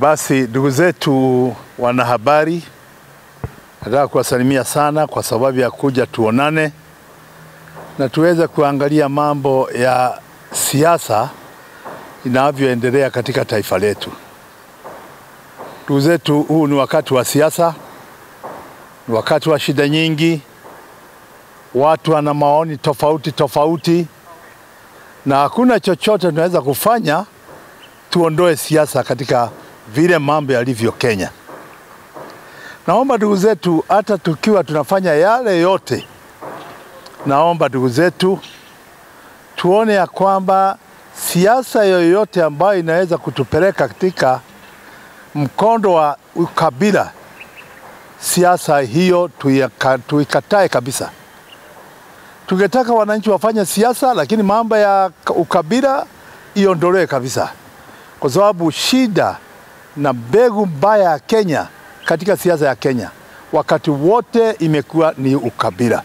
Basi ndugu zetu wanahabari, nataka kuwasalimia sana kwa sababu ya kuja tuonane na tuweze kuangalia mambo ya siasa inavyoendelea katika taifa letu. Ndugu zetu, huu ni wakati wa siasa, ni wakati wa shida nyingi, watu wana maoni tofauti na hakuna chochote tunaweza kufanya tuondoe siasa katika vile mambo yalivyo Kenya. Naomba ndugu zetu, hata tukiwa tunafanya yale yote, naomba ndugu zetu tuone ya kwamba siasa yoyote ambayo inaweza kutupeleka katika mkondo wa ukabila, siasa hiyo tuikatae kabisa. Tungetaka wananchi wafanye siasa, lakini mambo ya ukabila iondolewe kabisa. Kwa sababu shida na mbegu mbaya ya Kenya katika siasa ya Kenya wakati wote imekuwa ni ukabila.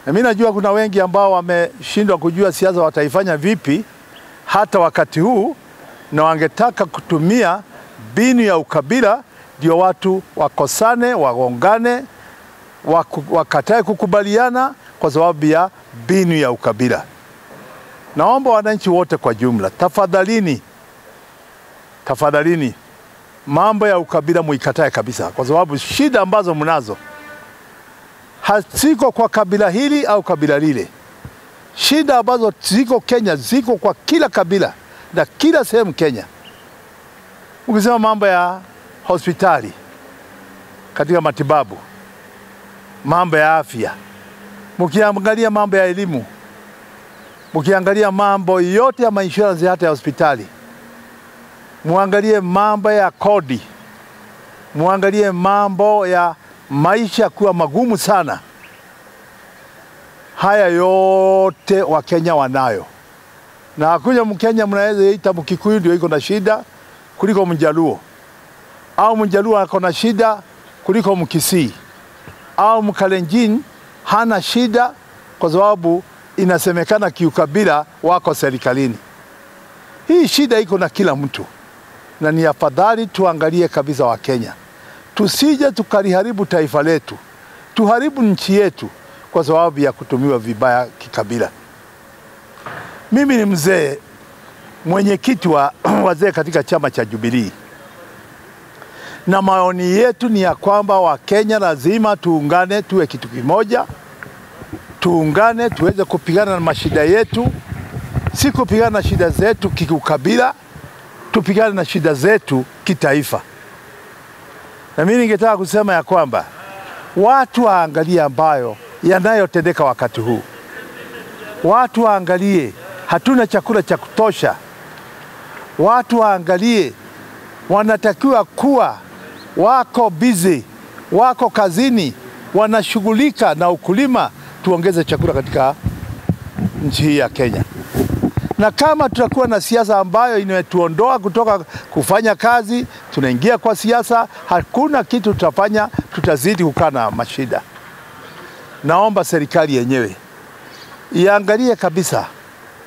Na mimi najua kuna wengi ambao wameshindwa kujua siasa wataifanya vipi hata wakati huu, na wangetaka kutumia mbinu ya ukabila ndio watu wakosane, wagongane, wakatae kukubaliana kwa sababu ya mbinu ya ukabila. Naomba wananchi wote kwa jumla, tafadhalini, mambo ya ukabila muikatae kabisa, kwa sababu shida ambazo mnazo haziko kwa kabila hili au kabila lile. Shida ambazo ziko Kenya ziko kwa kila kabila na kila sehemu Kenya. Ukisema mambo ya hospitali katika matibabu, mambo ya afya, mkiangalia mambo ya elimu, mkiangalia mambo yote ya insurance hata ya hospitali, muangalie mambo ya kodi, muangalie mambo ya maisha kuwa magumu sana. Haya yote Wakenya wanayo. Na hakuna Mkenya mnaweza ita Mkikuyu ndio iko na shida kuliko Mjaluo, au Mjaluo ako na shida kuliko Mkisii, au Mkalenjin hana shida kwa sababu inasemekana kiukabila wako serikalini. Hii shida iko na kila mtu, na ni afadhali tuangalie kabisa wa Kenya. Tusije tukaliharibu taifa letu, tuharibu nchi yetu kwa sababu ya kutumiwa vibaya kikabila. Mimi ni mzee, mwenyekiti wa wazee katika chama cha Jubilee. Na maoni yetu ni ya kwamba Wakenya lazima tuungane, tuwe kitu kimoja. Tuungane tuweze kupigana na mashida yetu, si kupigana na shida zetu kikabila, tupigane na shida zetu kitaifa. Na mimi ningetaka kusema ya kwamba watu waangalie ambayo yanayotendeka wakati huu. Watu waangalie hatuna chakula cha kutosha. Watu waangalie wanatakiwa kuwa wako busy, wako kazini, wanashughulika na ukulima, tuongeze chakula katika nchi hii ya Kenya. Na kama tutakuwa na siasa ambayo inetuondoa kutoka kufanya kazi, tunaingia kwa siasa, hakuna kitu tutafanya, tutazidi kukaa na mashida. Naomba serikali yenyewe iangalie kabisa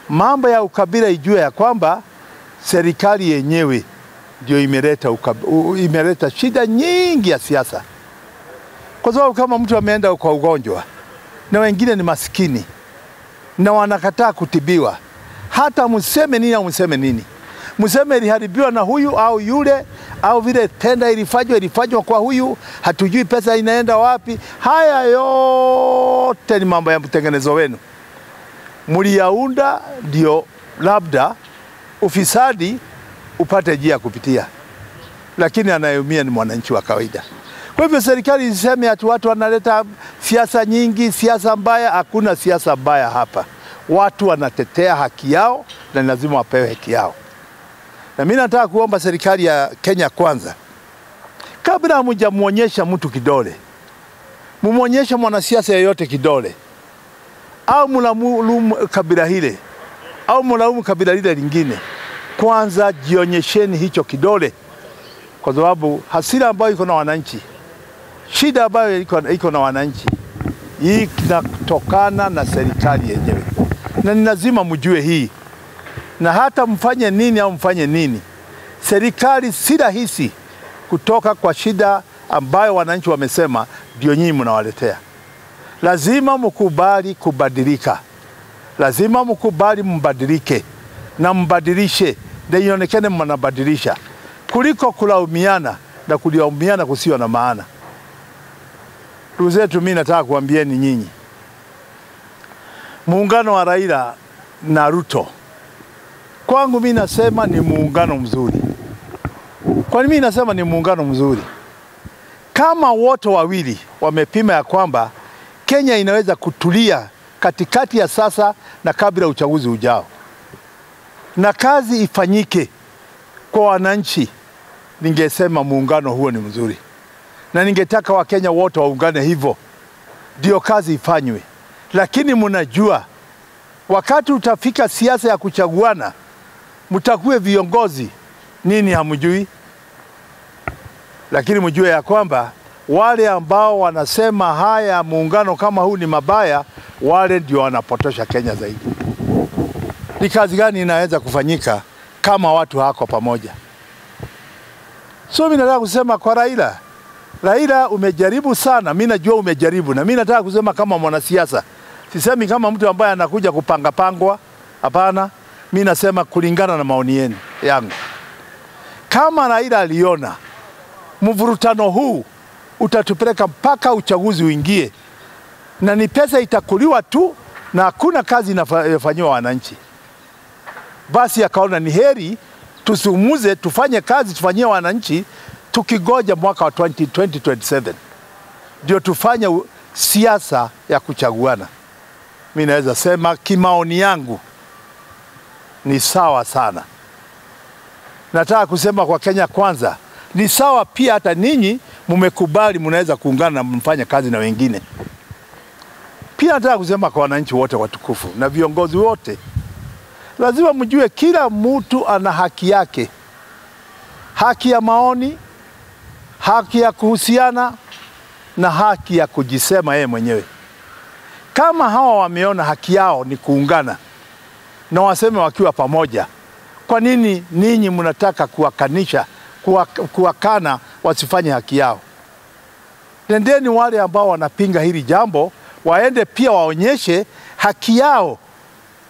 mambo ya ukabila, ijue ya kwamba serikali yenyewe ndio imeleta shida nyingi ya siasa. Kwa sababu kama mtu ameenda kwa ugonjwa na wengine ni maskini na wanakataa kutibiwa, hata museme nini au museme nini, museme iliharibiwa na huyu au yule, au vile tenda ilifanywa kwa huyu, hatujui pesa inaenda wapi. Haya yote ni mambo ya mtengenezo wenu, mliyaunda ndio labda ufisadi upate njia kupitia, lakini anayeumia ni mwananchi wa kawaida. Kwa hivyo serikali iseme ati watu wanaleta siasa nyingi, siasa mbaya. Hakuna siasa mbaya hapa. Watu wanatetea haki yao na lazima wapewe haki yao. Na mimi nataka kuomba serikali ya Kenya kwanza, kabla hamjamuonyesha mtu kidole, mumuonyeshe mwanasiasa yeyote kidole, au mlaumu kabila hile au mlaumu kabila lile lingine, kwanza jionyesheni hicho kidole, kwa sababu hasira ambayo iko na wananchi, shida ambayo iko na wananchi, hii inatokana na serikali yenyewe. Na ni lazima mjue hii. Na hata mfanye nini au mfanye nini, serikali si rahisi kutoka kwa shida ambayo wananchi wamesema ndio nyinyi mnawaletea. Lazima mkubali kubadilika. Lazima mkubali mbadilike na mbadilishe, ndio ionekane mnabadilisha, kuliko kulaumiana na kulaumiana kusio na maana. Ndugu zetu, mimi nataka kuambieni nyinyi, muungano wa Raila na Ruto kwangu mimi nasema ni muungano mzuri. Kwa nini mimi nasema ni muungano mzuri? Kama wote wawili wamepima ya kwamba Kenya inaweza kutulia katikati ya sasa na kabla uchaguzi ujao, na kazi ifanyike kwa wananchi, ningesema muungano huo ni mzuri, na ningetaka Wakenya wote waungane hivyo ndio kazi ifanywe. Lakini mnajua wakati utafika siasa ya kuchaguana, mtakuwe viongozi nini hamjui. Lakini mjue ya kwamba wale ambao wanasema haya muungano kama huu ni mabaya, wale ndio wanapotosha Kenya zaidi. Ni kazi gani inaweza kufanyika kama watu hako pamoja? So mimi nataka kusema kwa Raila umejaribu sana, mimi najua umejaribu, na mimi nataka kusema kama mwanasiasa. Sisemi kama mtu ambaye anakuja kupanga pangwa, hapana. Mimi nasema kulingana na maoni yangu. Kama Raila aliona mvurutano huu utatupeleka mpaka uchaguzi uingie, na ni pesa itakuliwa tu na hakuna kazi inafanywa wananchi, basi akaona ni heri tusumuze, tufanye kazi, tufanyie wananchi, tukigoja mwaka wa 2027 ndio tufanye siasa ya kuchaguana. Mimi naweza sema kimaoni yangu ni sawa sana. Nataka kusema kwa Kenya Kwanza ni sawa pia, hata ninyi mmekubali mnaweza kuungana na mfanye kazi na wengine. Pia nataka kusema kwa wananchi wote watukufu na viongozi wote, lazima mjue kila mtu ana haki yake. Haki ya maoni, haki ya kuhusiana na haki ya kujisema yeye mwenyewe. Kama hawa wameona haki yao ni kuungana na waseme wakiwa pamoja, kwa nini ninyi mnataka kuwakanisha, kuwakana wasifanye haki yao? Nendeni wale ambao wanapinga hili jambo, waende pia waonyeshe haki yao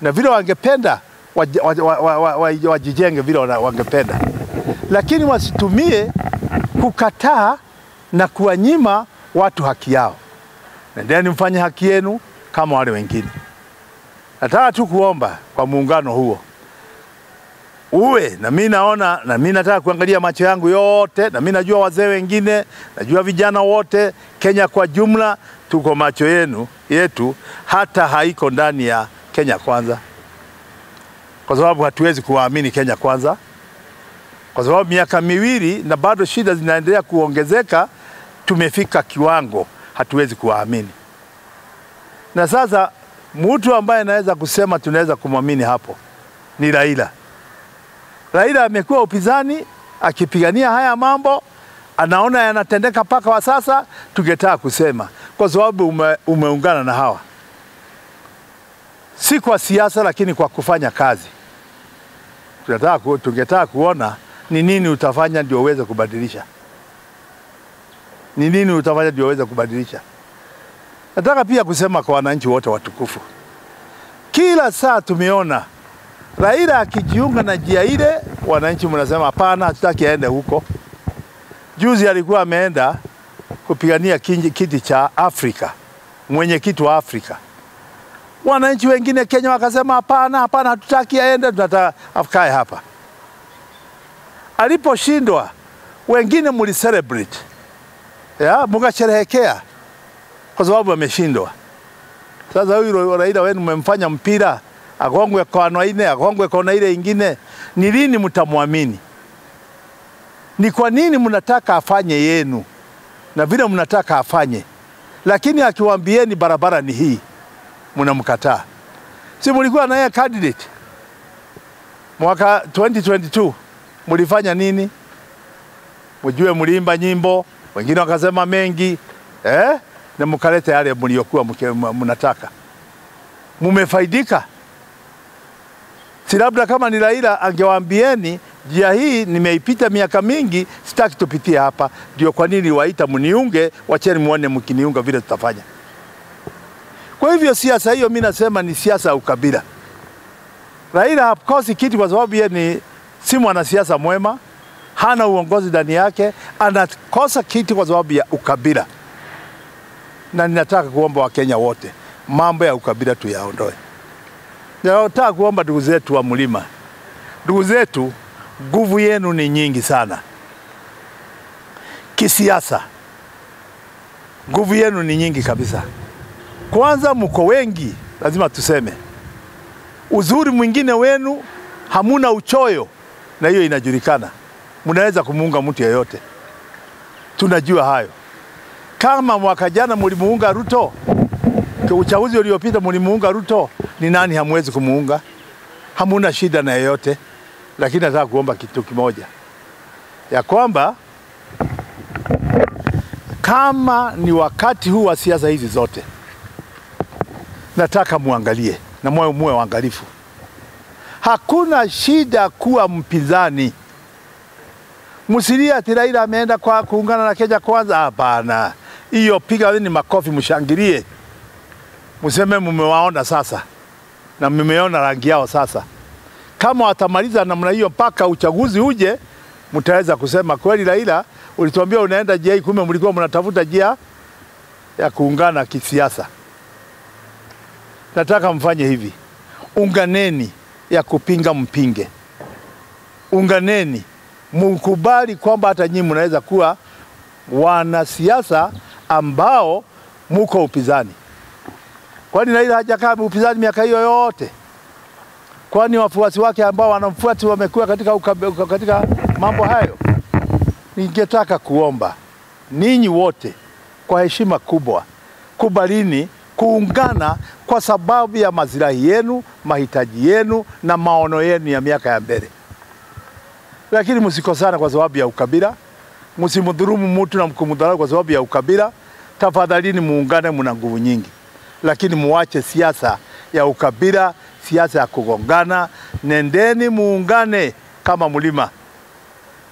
na vile wangependa wajijenge vile wangependa. Lakini wasitumie kukataa na kuwanyima watu haki yao. Nendeni mfanye haki yenu kama wale wengine. Nataka tu kuomba kwa muungano huo uwe, na mimi naona, na mimi nataka kuangalia macho yangu yote, na mimi najua wazee wengine, najua vijana wote, Kenya kwa jumla, tuko macho yetu hata haiko ndani ya Kenya Kwanza, kwa sababu hatuwezi kuwaamini Kenya Kwanza, kwa sababu miaka miwili na bado shida zinaendelea kuongezeka. Tumefika kiwango hatuwezi kuwaamini. Na sasa mtu ambaye anaweza kusema tunaweza kumwamini hapo ni Raila. Raila amekuwa upinzani akipigania haya mambo, anaona yanatendeka paka wa sasa. Tungetaka kusema kwa sababu umeungana na hawa, si kwa siasa lakini kwa kufanya kazi. Tungetaka kuona ni nini utafanya ndio uweze kubadilisha. Ni nini utafanya ndio uweze kubadilisha. Nataka pia kusema kwa wananchi wote watukufu, kila saa tumeona Raila akijiunga na njia ile, wananchi mnasema hapana, hatutaki aende huko. Juzi alikuwa ameenda kupigania kiti cha Afrika, mwenyekiti wa Afrika. Wananchi wengine Kenya wakasema hapana, hatutaki aende, tunataka afikae hapa. Aliposhindwa, wengine mlicelebrate, mkasherehekea kwa sababu ameshindwa. Sasa huyu Raila wenu mmemfanya mpira, agongwe kwa ine, agongwe kwa ile ingine. Ni lini mtamwamini? Ni kwa nini mnataka afanye yenu na vile mnataka afanye, lakini akiwaambieni barabara ni hii mnamkataa? Si mlikuwa na yeye candidate mwaka 2022, mlifanya nini? Mjue mliimba nyimbo, wengine wakasema mengi, na mkaleta yale mliokuwa mnataka. Mumefaidika? Si labda kama ni Raila angewaambieni Njia hii nimeipita miaka mingi, sitaki tupitie hapa. Ndio kwa nini waita mniunge, wacheni muone mkiniunga vile tutafanya. Kwa hivyo siasa hiyo mimi nasema ni siasa ya ukabila. Raila hakosi kiti kwa sababu yeye ni si mwanasiasa mwema, hana uongozi ndani yake, anakosa kiti kwa sababu ya ukabila. Na ninataka kuomba Wakenya wote, mambo ya ukabila tuyaondoe. Ninataka kuomba ndugu zetu wa mlima. Ndugu zetu, nguvu yenu ni nyingi sana. Kisiasa, nguvu yenu ni nyingi kabisa. Kwanza mko wengi, lazima tuseme. Uzuri mwingine wenu, hamuna uchoyo, na hiyo inajulikana. Mnaweza kumuunga mtu yeyote. Tunajua hayo. Kama mwaka jana mlimuunga Ruto, kwa uchaguzi uliopita mlimuunga Ruto, ni nani hamwezi kumuunga? Hamuna shida na yeyote. Lakini nataka kuomba kitu kimoja, ya kwamba kama ni wakati huu wa siasa hizi zote, nataka muangalie na muwe waangalifu. Hakuna shida kuwa mpinzani. Msilia ati Raila ameenda kwa kuungana na Kenya Kwanza. Hapana. Hiyo piga ni makofi, mshangilie. Mseme mmewaona sasa na mmeona rangi yao sasa. Kama watamaliza namna hiyo mpaka uchaguzi uje, mtaweza kusema kweli Raila ulituambia unaenda njia, kumbe mlikuwa mnatafuta njia ya kuungana kisiasa. Nataka mfanye hivi. Unganeni ya kupinga mpinge. Unganeni. Mkubali kwamba hata nyinyi mnaweza kuwa wanasiasa ambao mko upinzani. Kwani Raila hajakaa upinzani miaka hiyo yote? Kwani wafuasi wake ambao wanamfuata wamekuwa katika mambo hayo? Ningetaka kuomba ninyi wote kwa heshima kubwa, kubalini kuungana kwa sababu ya maslahi yenu, mahitaji yenu na maono yenu ya miaka ya mbele. Lakini msikosana kwa sababu ya ukabila, msimdhulumu mtu na mkumdharau kwa sababu ya ukabila. Tafadhalini muungane, mna nguvu nyingi. Lakini muache siasa ya ukabila, siasa ya kugongana. Nendeni muungane kama mlima.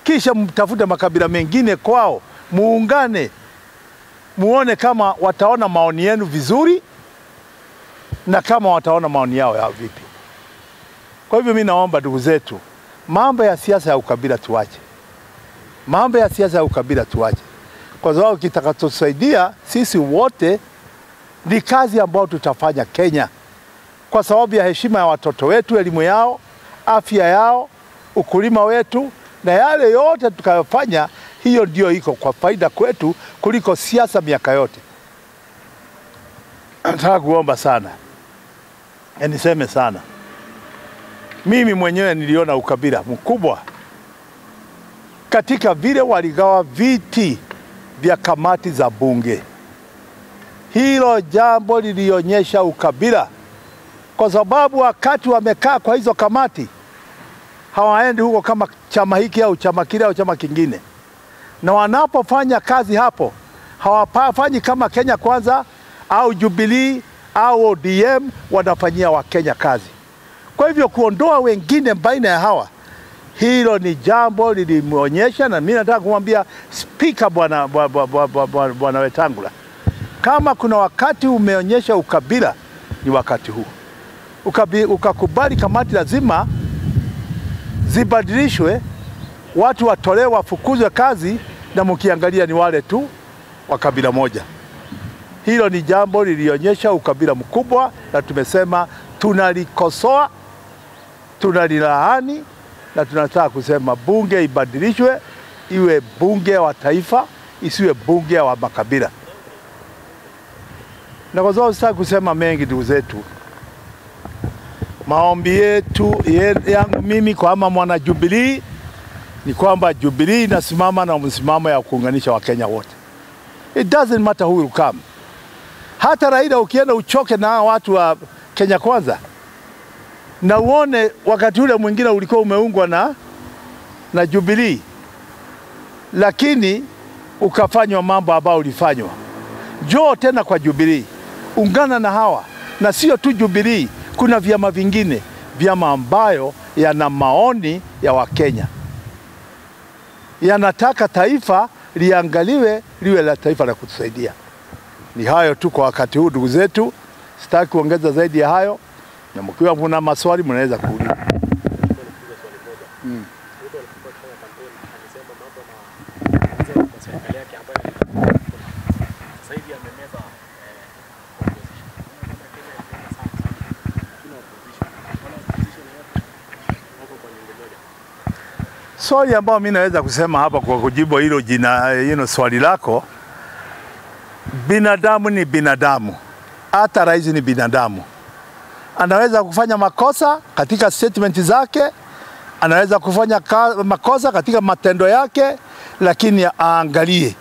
Kisha mtafute makabila mengine kwao, muungane. Muone kama wataona maoni yenu vizuri na kama wataona maoni yao ya vipi. Kwa hivyo mimi naomba ndugu zetu, mambo ya siasa ya ukabila tuache. Mambo ya siasa ya ukabila tuache. Kwa sababu kitakachotusaidia sisi wote ni kazi ambayo tutafanya Kenya. Kwa sababu ya heshima ya watoto wetu, elimu yao, afya yao, ukulima wetu na yale yote tukayofanya, hiyo ndio iko kwa faida kwetu kuliko siasa miaka yote. Nataka kuomba sana. Niseme sana. Mimi mwenyewe niliona ukabila mkubwa katika vile waligawa viti vya kamati za bunge. Hilo jambo lilionyesha ukabila, kwa sababu wakati wamekaa kwa hizo kamati hawaendi huko kama chama hiki au chama kile au chama kingine. Na wanapofanya kazi hapo hawafanyi kama Kenya Kwanza au Jubilee au ODM, wanafanyia Wakenya kazi. Kwa hivyo kuondoa wengine baina ya hawa, hilo ni jambo lilimuonyesha. Na mimi nataka kumwambia Speaker bwana Wetangula, kama kuna wakati umeonyesha ukabila ni wakati huu. Ukakubali kamati lazima zibadilishwe, watu watolewe, wafukuzwe kazi, na mkiangalia ni wale tu wa kabila moja. Hilo ni jambo lilionyesha ukabila mkubwa, na tumesema tunalikosoa, tunalilaani, na tunataka kusema bunge ibadilishwe iwe bunge wa taifa, isiwe bunge wa makabila. Na kwa sababu sitaki kusema mengi ndugu zetu, maombi yetu yangu mimi kama mwana Jubilee ni kwamba Jubilee inasimama na msimamo ya kuunganisha Wakenya wote. It doesn't matter who will come. Hata Raila ukienda uchoke na watu wa Kenya Kwanza, na uone wakati ule mwingine ulikuwa umeungwa na Jubilee, lakini ukafanywa mambo ambayo ulifanywa. Njoo tena kwa Jubilee, ungana na hawa, na sio tu Jubilee, kuna vyama vingine, vyama ambayo yana maoni ya Wakenya. yanataka taifa liangaliwe liwe la taifa la kutusaidia. Ni hayo tu kwa wakati huu ndugu zetu, sitaki kuongeza zaidi ya hayo, na mkiwa mna maswali mnaweza kuuliza. Swali ambao mimi naweza kusema hapa kwa kujibu hilo swali lako, binadamu ni binadamu, hata rais ni binadamu. Anaweza kufanya makosa katika statement zake, anaweza kufanya makosa katika matendo yake, lakini aangalie.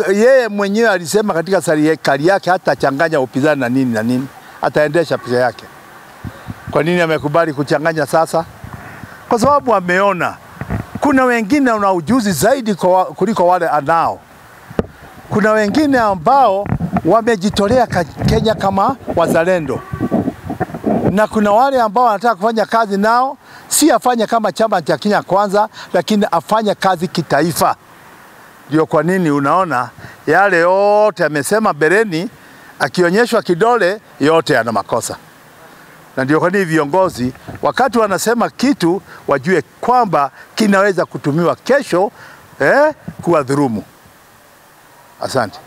Yeye mwenyewe alisema katika serikali yake hata changanya upinzani na nini na nini, ataendesha pesa yake. Kwa nini amekubali kuchanganya sasa? Kwa sababu ameona kuna wengine wana ujuzi zaidi kuliko wale anao. Kuna wengine ambao wamejitolea Kenya kama wazalendo. Na kuna wale ambao wanataka kufanya kazi nao, si afanye kama chama cha Kenya Kwanza, lakini afanye kazi kitaifa. Ndio kwa nini unaona yale yote amesema bereni, akionyeshwa kidole yote yana makosa. Na ndio kwa nini viongozi wakati wanasema kitu wajue kwamba kinaweza kutumiwa kesho kuwadhulumu. Asante.